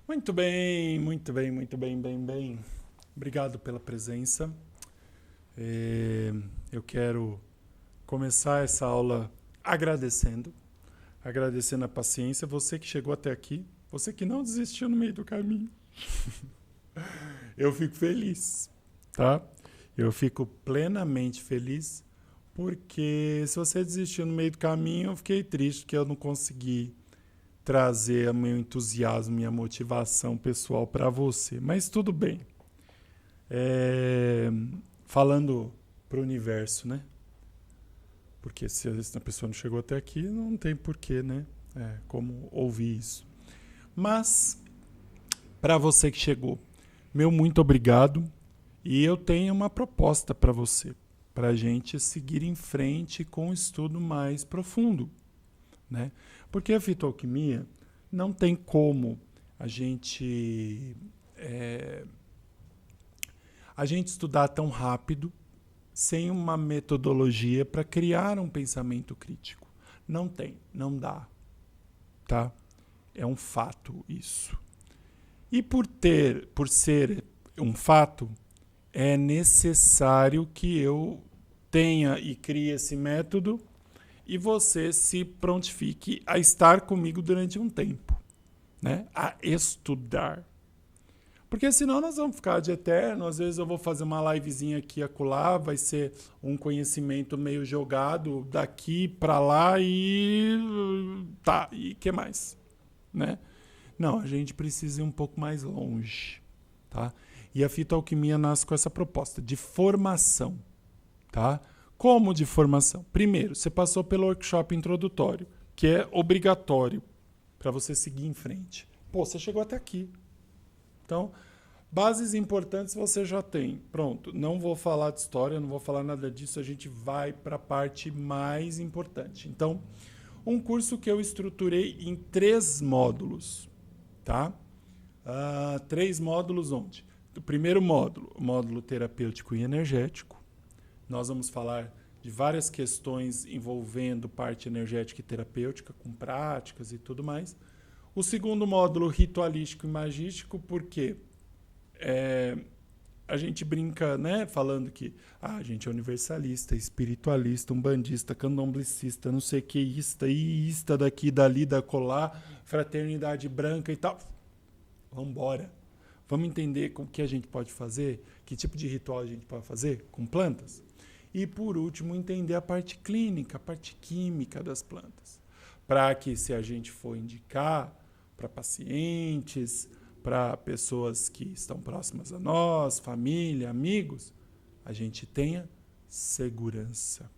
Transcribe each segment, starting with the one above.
Muito bem, muito bem, muito bem, bem. Obrigado pela presença. Eu quero começar essa aula agradecendo, agradecendo a paciência. Você que chegou até aqui, você que não desistiu no meio do caminho. Eu fico feliz, tá? Eu fico plenamente feliz porque se você desistiu no meio do caminho, eu fiquei triste que eu não consegui trazer o meu entusiasmo, minha motivação pessoal para você. Mas tudo bem. É, Falando para o universo, né? Porque se a pessoa não chegou até aqui, não tem porquê, né? Como ouvir isso. Mas, para você que chegou, meu muito obrigado. E eu tenho uma proposta para você, para a gente seguir em frente com um estudo mais profundo, né? Porque a fitoalquimia não tem como a gente é, a gente estudar tão rápido sem uma metodologia para criar um pensamento crítico. Não tem, não dá, tá? É um fato isso. E por ser um fato, é necessário que eu tenha e crie esse método e você se prontifique a estar comigo durante um tempo, né? A estudar. Porque senão nós vamos ficar de eterno. Às vezes eu vou fazer uma livezinha aqui e acolá, vai ser um conhecimento meio jogado daqui para lá e tá, e que mais, né? Não, a gente precisa ir um pouco mais longe, tá? E a fitoalquimia nasce com essa proposta de formação, tá? Como de formação? Primeiro, você passou pelo workshop introdutório, que é obrigatório para você seguir em frente. Pô, você chegou até aqui. Então, bases importantes você já tem. Pronto, não vou falar de história, não vou falar nada disso, a gente vai para a parte mais importante. Então, um curso que eu estruturei em 3 módulos, tá? 3 módulos onde? O primeiro módulo, o módulo terapêutico e energético. Nós vamos falar de várias questões envolvendo parte energética e terapêutica, com práticas e tudo mais. O segundo módulo, ritualístico e magístico, porque a gente brinca, né, falando que a gente é universalista, espiritualista, umbandista, candomblecista, não sei que iista daqui, dali, da colar, fraternidade branca e tal. Vamos embora. Vamos entender o que a gente pode fazer, que tipo de ritual a gente pode fazer com plantas. E, por último, entender a parte clínica, a parte química das plantas. Para que, se a gente for indicar para pacientes, para pessoas que estão próximas a nós, família, amigos, a gente tenha segurança.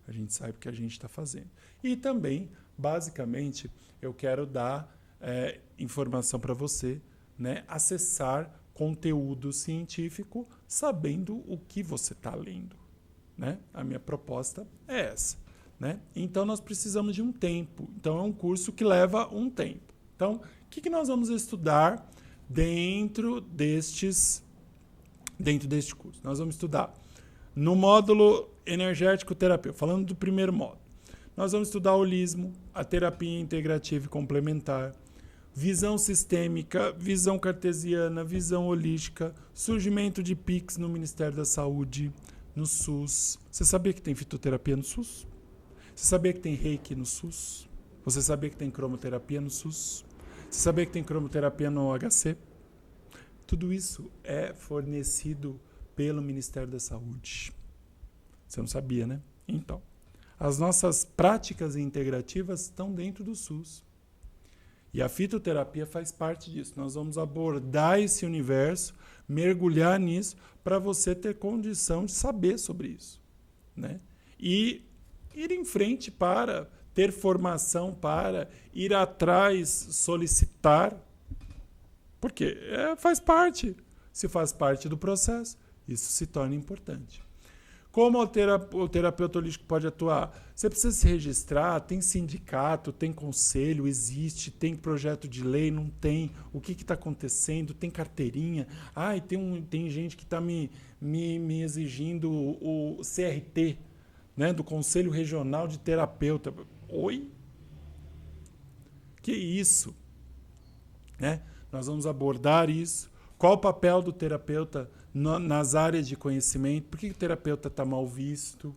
A gente sabe o que a gente está fazendo. E também, basicamente, eu quero dar informação para você, né, acessar conteúdo científico sabendo o que você está lendo, né? A minha proposta é essa, né? Então nós precisamos de um tempo. Então é um curso que leva um tempo. Então, o que nós vamos estudar dentro deste curso? Nós vamos estudar no módulo energético terapêutico, falando do primeiro módulo. Nós vamos estudar holismo, a terapia integrativa e complementar, visão sistêmica, visão cartesiana, visão holística, surgimento de PICs no Ministério da Saúde, no SUS. Você sabia que tem fitoterapia no SUS? Você sabia que tem reiki no SUS? Você sabia que tem cromoterapia no SUS? Você sabia que tem cromoterapia no HC? Tudo isso é fornecido pelo Ministério da Saúde. Você não sabia, né? Então, as nossas práticas integrativas estão dentro do SUS. E a fitoterapia faz parte disso. Nós vamos abordar esse universo, mergulhar nisso, para você ter condição de saber sobre isso, né? E ir em frente para ter formação, para ir atrás, solicitar. Porque faz parte. Se faz parte do processo, isso se torna importante. Como o terapeuta holístico pode atuar? Você precisa se registrar, tem sindicato, tem conselho, existe, tem projeto de lei, não tem, o que está acontecendo, tem carteirinha, tem gente que está me exigindo o CRT, né, do Conselho Regional de Terapeuta. Oi? Que isso? né? Nós vamos abordar isso. Qual o papel do terapeuta nas áreas de conhecimento? Por que o terapeuta está mal visto?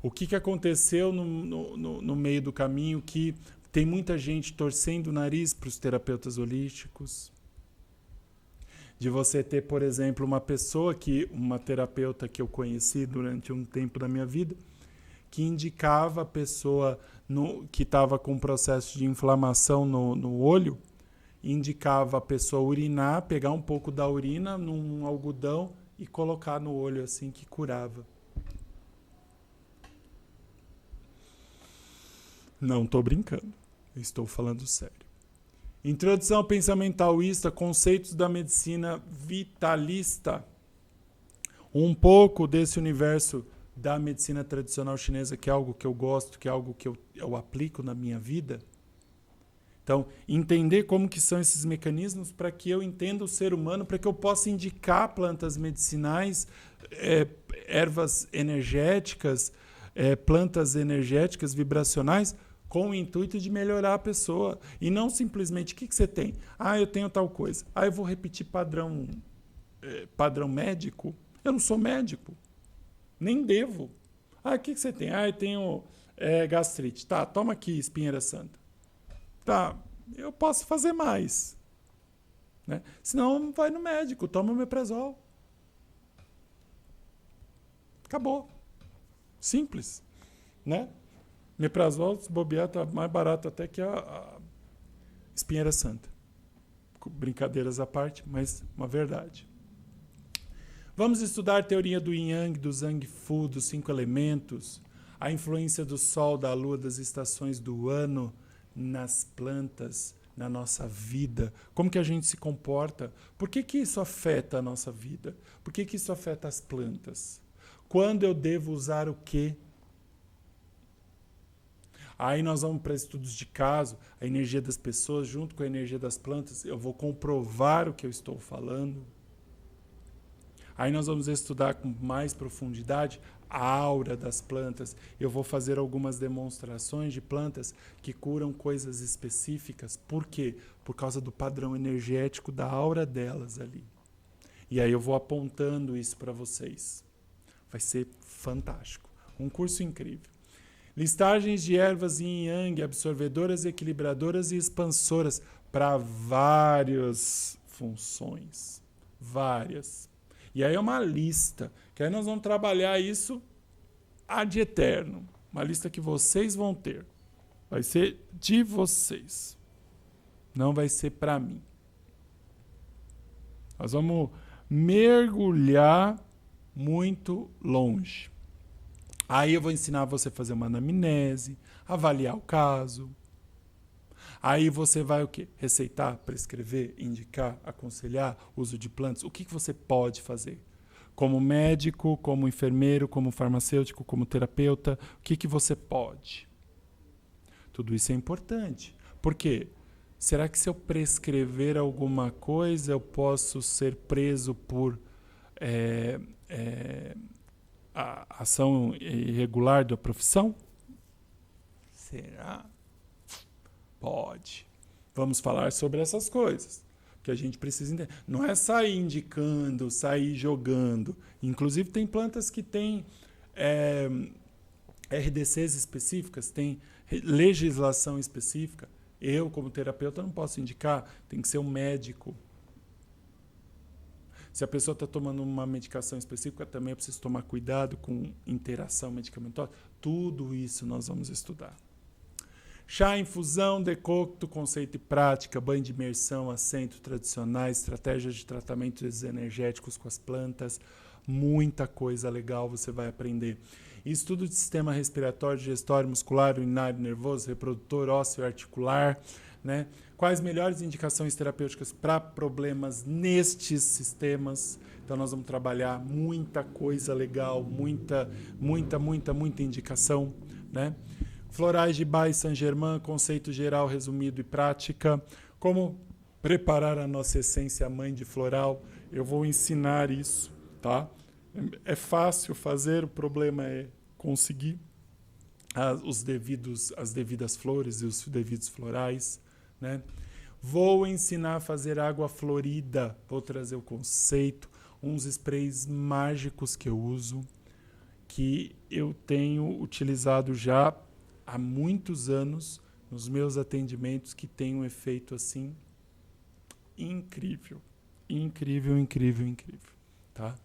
O que aconteceu no meio do caminho que tem muita gente torcendo o nariz para os terapeutas holísticos? De você ter, por exemplo, uma terapeuta que eu conheci durante um tempo da minha vida, que indicava a pessoa que estava com um processo de inflamação no olho, indicava a pessoa urinar, pegar um pouco da urina num algodão e colocar no olho assim que curava. Não estou brincando, estou falando sério. Introdução ao pensamento taoísta, conceitos da medicina vitalista. Um pouco desse universo da medicina tradicional chinesa, que é algo que eu gosto, que é algo que eu aplico na minha vida. Então, entender como que são esses mecanismos para que eu entenda o ser humano, para que eu possa indicar plantas medicinais, ervas energéticas, plantas energéticas, vibracionais, com o intuito de melhorar a pessoa. E não simplesmente, o que você tem? Eu tenho tal coisa. Eu vou repetir padrão médico. Eu não sou médico. Nem devo. O que você tem? Eu tenho gastrite. Tá, toma aqui, espinheira santa. Tá, eu posso fazer mais. Né? Senão, vai no médico, toma omeprazol. Acabou. Simples. Né? Omeprazol, se bobear, tá mais barato até que a espinheira santa. Brincadeiras à parte, mas uma verdade. Vamos estudar a teoria do Yin Yang, do Zhang Fu, dos 5 elementos, a influência do Sol, da Lua, das estações do ano nas plantas, na nossa vida, como que a gente se comporta, por que isso afeta a nossa vida, por que isso afeta as plantas, quando eu devo usar o quê? Aí nós vamos para estudos de caso, a energia das pessoas junto com a energia das plantas, eu vou comprovar o que eu estou falando. Aí nós vamos estudar com mais profundidade a aura das plantas. Eu vou fazer algumas demonstrações de plantas que curam coisas específicas. Por quê? Por causa do padrão energético da aura delas ali. E aí eu vou apontando isso para vocês. Vai ser fantástico. Um curso incrível. Listagens de ervas yin e yang, absorvedoras, equilibradoras e expansoras para várias funções. Várias. E aí é uma lista, que aí nós vamos trabalhar isso ad eterno. Uma lista que vocês vão ter. Vai ser de vocês. Não vai ser para mim. Nós vamos mergulhar muito longe. Aí eu vou ensinar você a fazer uma anamnese, avaliar o caso. Aí você vai o quê? Receitar, prescrever, indicar, aconselhar, uso de plantas. O que você pode fazer? Como médico, como enfermeiro, como farmacêutico, como terapeuta, o que você pode? Tudo isso é importante. Por quê? Será que se eu prescrever alguma coisa, eu posso ser preso por a ação irregular da profissão? Será? Pode. Vamos falar sobre essas coisas. Que a gente precisa entender. Não é sair indicando, sair jogando. Inclusive tem plantas que têm RDCs específicas, tem legislação específica. Eu, como terapeuta, não posso indicar. Tem que ser um médico. Se a pessoa está tomando uma medicação específica, também é preciso tomar cuidado com interação medicamentosa. Tudo isso nós vamos estudar. Chá, infusão, decocto, conceito e prática, banho de imersão, assento tradicionais, estratégias de tratamentos energéticos com as plantas. Muita coisa legal você vai aprender. Estudo de sistema respiratório, digestório, muscular, urinário, nervoso, reprodutor, ósseo, articular, né? Quais melhores indicações terapêuticas para problemas nestes sistemas? Então nós vamos trabalhar muita coisa legal, muita indicação, né? Florais de Bach e Saint-Germain, conceito geral, resumido e prática. Como preparar a nossa essência mãe de floral. Eu vou ensinar isso, tá? É fácil fazer, o problema é conseguir as devidas flores e os devidos florais, né? Vou ensinar a fazer água florida, vou trazer o conceito, uns sprays mágicos que eu uso, que eu tenho utilizado já há muitos anos nos meus atendimentos, que tem um efeito assim incrível, incrível, incrível, incrível, tá?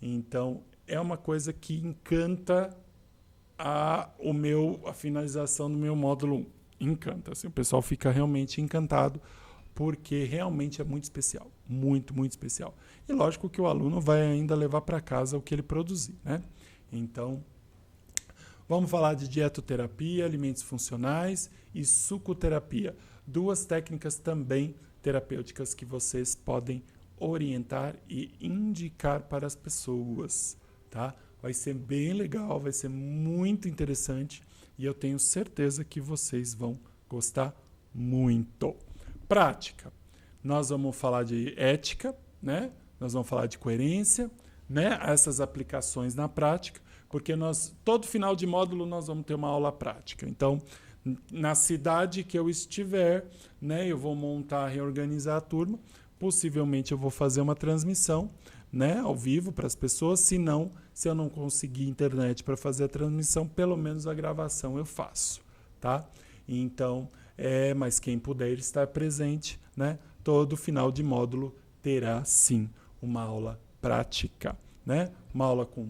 Então, é uma coisa que encanta a finalização do meu módulo 1. Encanta, assim, o pessoal fica realmente encantado, porque realmente é muito especial, muito, muito especial. E lógico que o aluno vai ainda levar para casa o que ele produzir, né? Então, vamos falar de dietoterapia, alimentos funcionais e sucoterapia. 2 técnicas também terapêuticas que vocês podem orientar e indicar para as pessoas, tá? Vai ser bem legal, vai ser muito interessante e eu tenho certeza que vocês vão gostar muito. Prática. Nós vamos falar de ética, né? Nós vamos falar de coerência, né? Essas aplicações na prática, porque todo final de módulo nós vamos ter uma aula prática. Então, na cidade que eu estiver, né, eu vou montar, reorganizar a turma. Possivelmente eu vou fazer uma transmissão, né, ao vivo para as pessoas. Se eu não conseguir internet para fazer a transmissão, pelo menos a gravação eu faço, tá? Então, mas quem puder estar presente, né, todo final de módulo terá sim uma aula prática, né? Uma aula com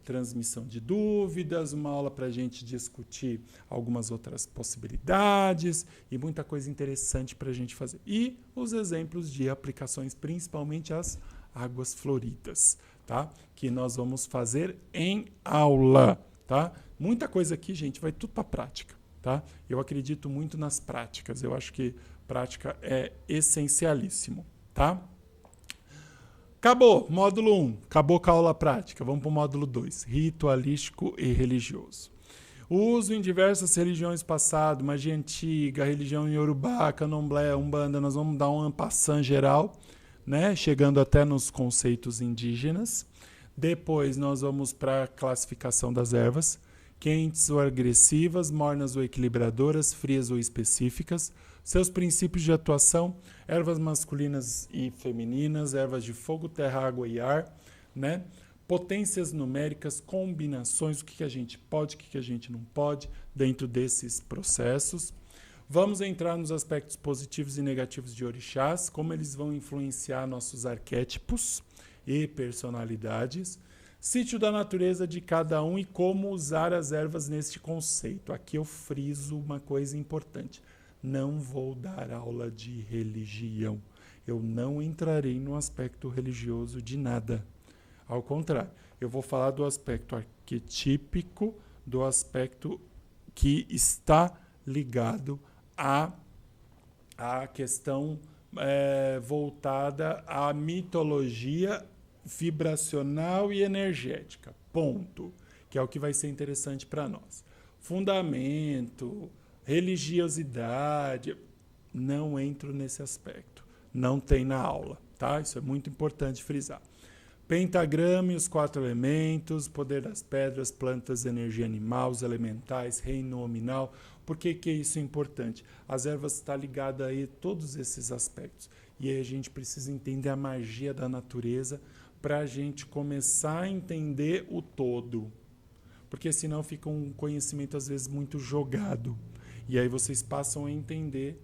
transmissão de dúvidas, uma aula para a gente discutir algumas outras possibilidades e muita coisa interessante para a gente fazer. E os exemplos de aplicações, principalmente as águas floridas, tá? Que nós vamos fazer em aula, tá? Muita coisa aqui, gente, vai tudo para prática, tá? Eu acredito muito nas práticas, eu acho que prática é essencialíssimo, tá? Acabou, módulo 1, acabou com a aula prática. Vamos para o módulo 2, ritualístico e religioso. O uso em diversas religiões passadas, magia antiga, religião iorubá, candomblé, umbanda, nós vamos dar um ampassan geral, né? Chegando até nos conceitos indígenas. Depois nós vamos para a classificação das ervas, quentes ou agressivas, mornas ou equilibradoras, frias ou específicas. Seus princípios de atuação, ervas masculinas e femininas, ervas de fogo, terra, água e ar, né? Potências numéricas, combinações, o que a gente pode, o que a gente não pode dentro desses processos. Vamos entrar nos aspectos positivos e negativos de orixás, como eles vão influenciar nossos arquétipos e personalidades. Sítio da natureza de cada um e como usar as ervas neste conceito. Aqui eu friso uma coisa importante. Não vou dar aula de religião. Eu não entrarei no aspecto religioso de nada. Ao contrário, eu vou falar do aspecto arquetípico, do aspecto que está ligado à questão voltada à mitologia vibracional e energética. Ponto. Que é o que vai ser interessante para nós. Fundamento, religiosidade, não entro nesse aspecto. Não tem na aula, tá? Isso é muito importante frisar. Pentagrama e os 4 elementos, poder das pedras, plantas, energia animal, os elementais, reino nominal. Por que isso é importante? As ervas estão ligadas aí a todos esses aspectos. E aí a gente precisa entender a magia da natureza para a gente começar a entender o todo. Porque senão fica um conhecimento às vezes muito jogado. E aí vocês passam a entender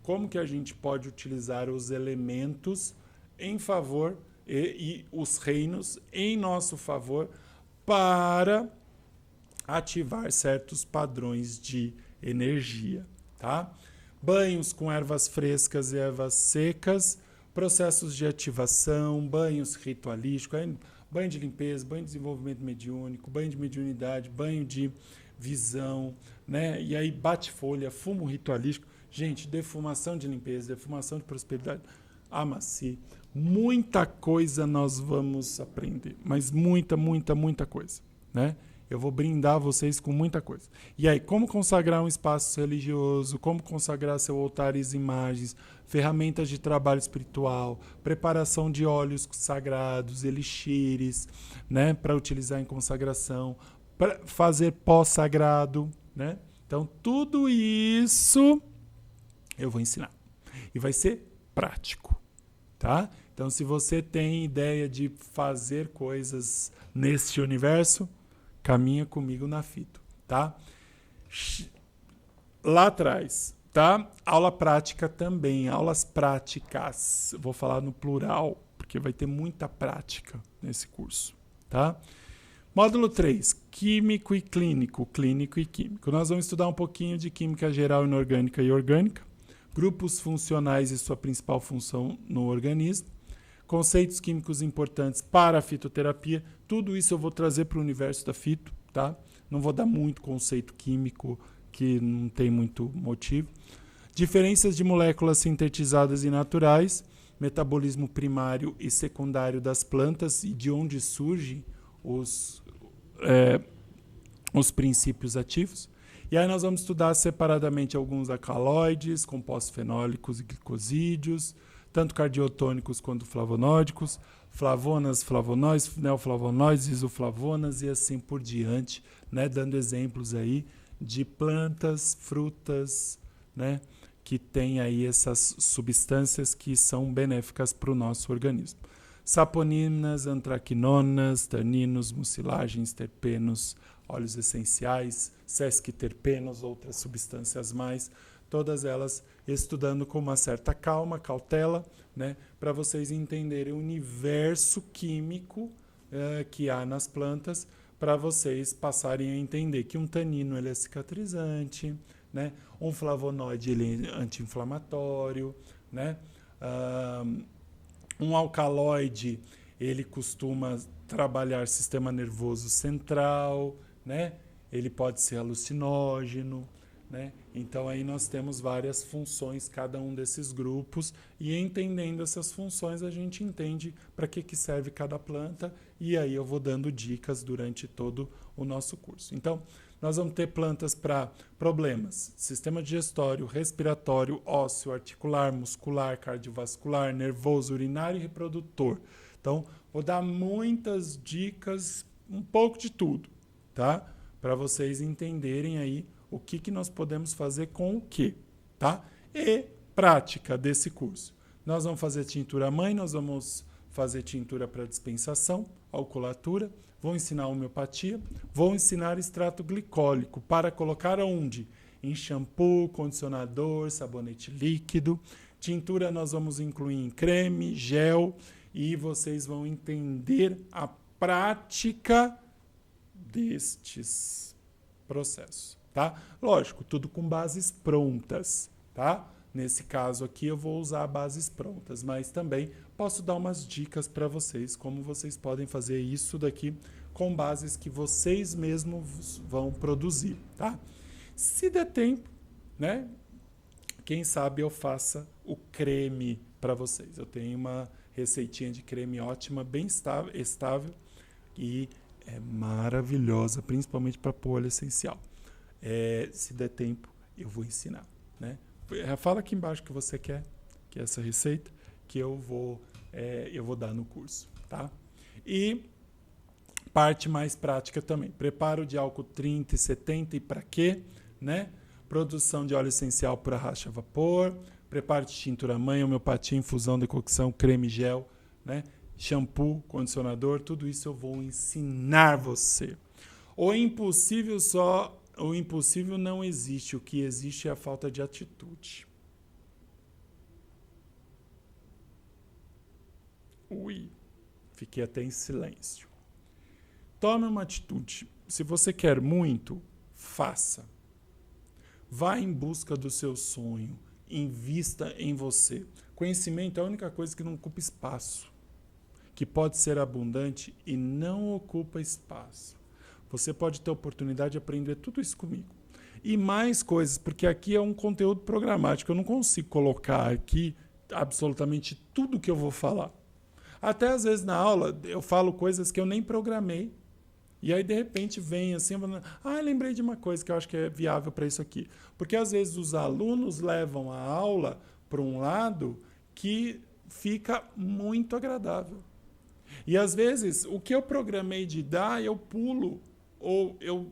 como que a gente pode utilizar os elementos em favor e os reinos em nosso favor para ativar certos padrões de energia, tá? Banhos com ervas frescas e ervas secas, processos de ativação, banhos ritualísticos, banho de limpeza, banho de desenvolvimento mediúnico, banho de mediunidade, banho de visão, né? E aí bate-folha, fumo ritualístico. Gente, defumação de limpeza, defumação de prosperidade, amaci. Muita coisa nós vamos aprender, mas muita, muita, muita coisa, né? Eu vou brindar vocês com muita coisa. E aí, como consagrar um espaço religioso, como consagrar seu altar e imagens, ferramentas de trabalho espiritual, preparação de óleos sagrados, elixires, né, para utilizar em consagração, para fazer pó sagrado, né? Então, tudo isso eu vou ensinar. E vai ser prático, tá? Então, se você tem ideia de fazer coisas neste universo, caminha comigo na fito, tá? Lá atrás, tá? Aula prática também, aulas práticas. Vou falar no plural, porque vai ter muita prática nesse curso, tá? Módulo 3, químico e clínico, clínico e químico. Nós vamos estudar um pouquinho de química geral inorgânica e orgânica, grupos funcionais e sua principal função no organismo, conceitos químicos importantes para a fitoterapia. Tudo isso eu vou trazer para o universo da fito, tá? Não vou dar muito conceito químico, que não tem muito motivo. Diferenças de moléculas sintetizadas e naturais, metabolismo primário e secundário das plantas e de onde surgem os princípios ativos. E aí nós vamos estudar separadamente alguns alcaloides, compostos fenólicos e glicosídeos, tanto cardiotônicos quanto flavonódicos, flavonas, flavonoides, neoflavonoides, isoflavonas e assim por diante, né? Dando exemplos aí de plantas, frutas, né? Que têm aí essas substâncias que são benéficas para o nosso organismo. Saponinas, antraquinonas, taninos, mucilagens, terpenos, óleos essenciais, sesquiterpenos, outras substâncias mais, todas elas estudando com uma certa calma, cautela, né, para vocês entenderem o universo químico que há nas plantas, para vocês passarem a entender que um tanino ele é cicatrizante, né, um flavonoide ele é anti-inflamatório, né, um alcaloide, ele costuma trabalhar sistema nervoso central, né? Ele pode ser alucinógeno, né? Então aí nós temos várias funções, cada um desses grupos, e entendendo essas funções a gente entende para que serve cada planta, e aí eu vou dando dicas durante todo o nosso curso. Então, nós vamos ter plantas para problemas, sistema digestório, respiratório, ósseo, articular, muscular, cardiovascular, nervoso, urinário e reprodutor. Então, vou dar muitas dicas, um pouco de tudo, tá? Para vocês entenderem aí o que nós podemos fazer com o quê, tá? E prática desse curso. Nós vamos fazer tintura mãe, nós vamos fazer tintura para dispensação, alcoolatura, vou ensinar homeopatia, vou ensinar extrato glicólico para colocar onde? Em shampoo, condicionador, sabonete líquido. Tintura nós vamos incluir em creme, gel, e vocês vão entender a prática destes processos, tá? Lógico, tudo com bases prontas, tá? Nesse caso aqui eu vou usar bases prontas, mas também posso dar umas dicas para vocês, como vocês podem fazer isso daqui com bases que vocês mesmos vão produzir, tá? Se der tempo, né? Quem sabe eu faça o creme para vocês. Eu tenho uma receitinha de creme ótima, bem estável e é maravilhosa, principalmente para pôr óleo essencial. Se der tempo, eu vou ensinar, né? Fala aqui embaixo que você quer, que é essa receita, que eu vou dar no curso, tá? E parte mais prática também. Preparo de álcool 30 e 70 e para quê, né? Produção de óleo essencial para racha a vapor, preparo de tintura mãe, homeopatia, infusão, decocção, creme, gel, né? Shampoo, condicionador, tudo isso eu vou ensinar você. O impossível não existe, o que existe é a falta de atitude. Ui, fiquei até em silêncio. Tome uma atitude. Se você quer muito, faça. Vá em busca do seu sonho. Invista em você. Conhecimento é a única coisa que não ocupa espaço, que pode ser abundante e não ocupa espaço. Você pode ter a oportunidade de aprender tudo isso comigo. E mais coisas, porque aqui é um conteúdo programático. Eu não consigo colocar aqui absolutamente tudo que eu vou falar. Até às vezes na aula eu falo coisas que eu nem programei. E aí, de repente, vem assim, lembrei de uma coisa que eu acho que é viável para isso aqui. Porque, às vezes, os alunos levam a aula para um lado que fica muito agradável. E, às vezes, o que eu programei de dar, eu pulo. Ou eu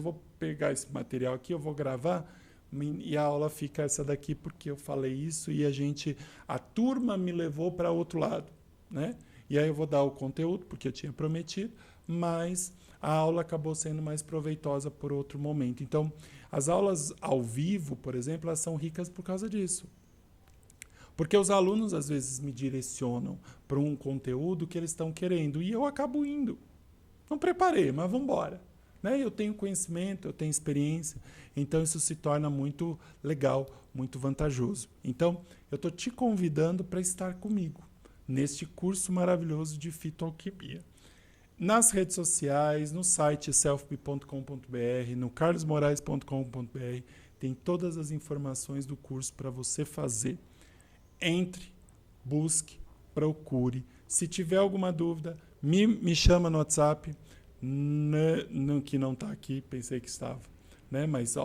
vou pegar esse material aqui, eu vou gravar, e a aula fica essa daqui porque eu falei isso e a turma me levou para outro lado, né? E aí eu vou dar o conteúdo porque eu tinha prometido, mas a aula acabou sendo mais proveitosa por outro momento. Então, as aulas ao vivo, por exemplo, elas são ricas por causa disso. Porque os alunos, às vezes, me direcionam para um conteúdo que eles estão querendo e eu acabo indo. Não preparei, mas vamos embora. Né? Eu tenho conhecimento, eu tenho experiência, então isso se torna muito legal, muito vantajoso. Então, eu estou te convidando para estar comigo neste curso maravilhoso de fitoalquimia. Nas redes sociais, no site selfbe.com.br, no carlosmorais.com.br, tem todas as informações do curso para você fazer. Entre, busque, procure. Se tiver alguma dúvida, me chama no WhatsApp, que não está aqui, pensei que estava. Né? Mas,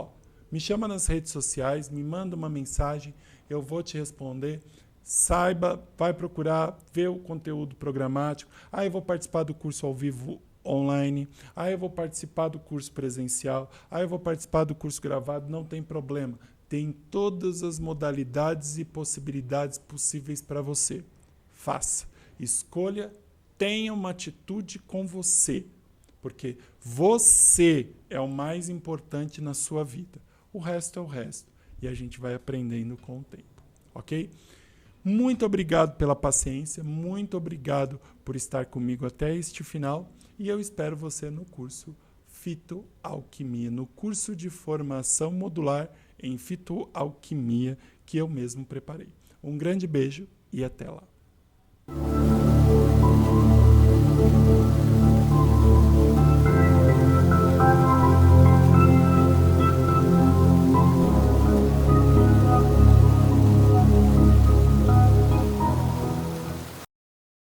me chama nas redes sociais, me manda uma mensagem, eu vou te responder. Saiba, vai procurar ver o conteúdo programático. Eu vou participar do curso ao vivo online. Eu vou participar do curso presencial. Eu vou participar do curso gravado. Não tem problema. Tem todas as modalidades e possibilidades possíveis para você. Faça. Escolha. Tenha uma atitude com você. Porque você é o mais importante na sua vida. O resto é o resto. E a gente vai aprendendo com o tempo. Ok? Muito obrigado pela paciência, muito obrigado por estar comigo até este final e eu espero você no curso Fitoalquimia, no curso de formação modular em fitoalquimia que eu mesmo preparei. Um grande beijo e até lá.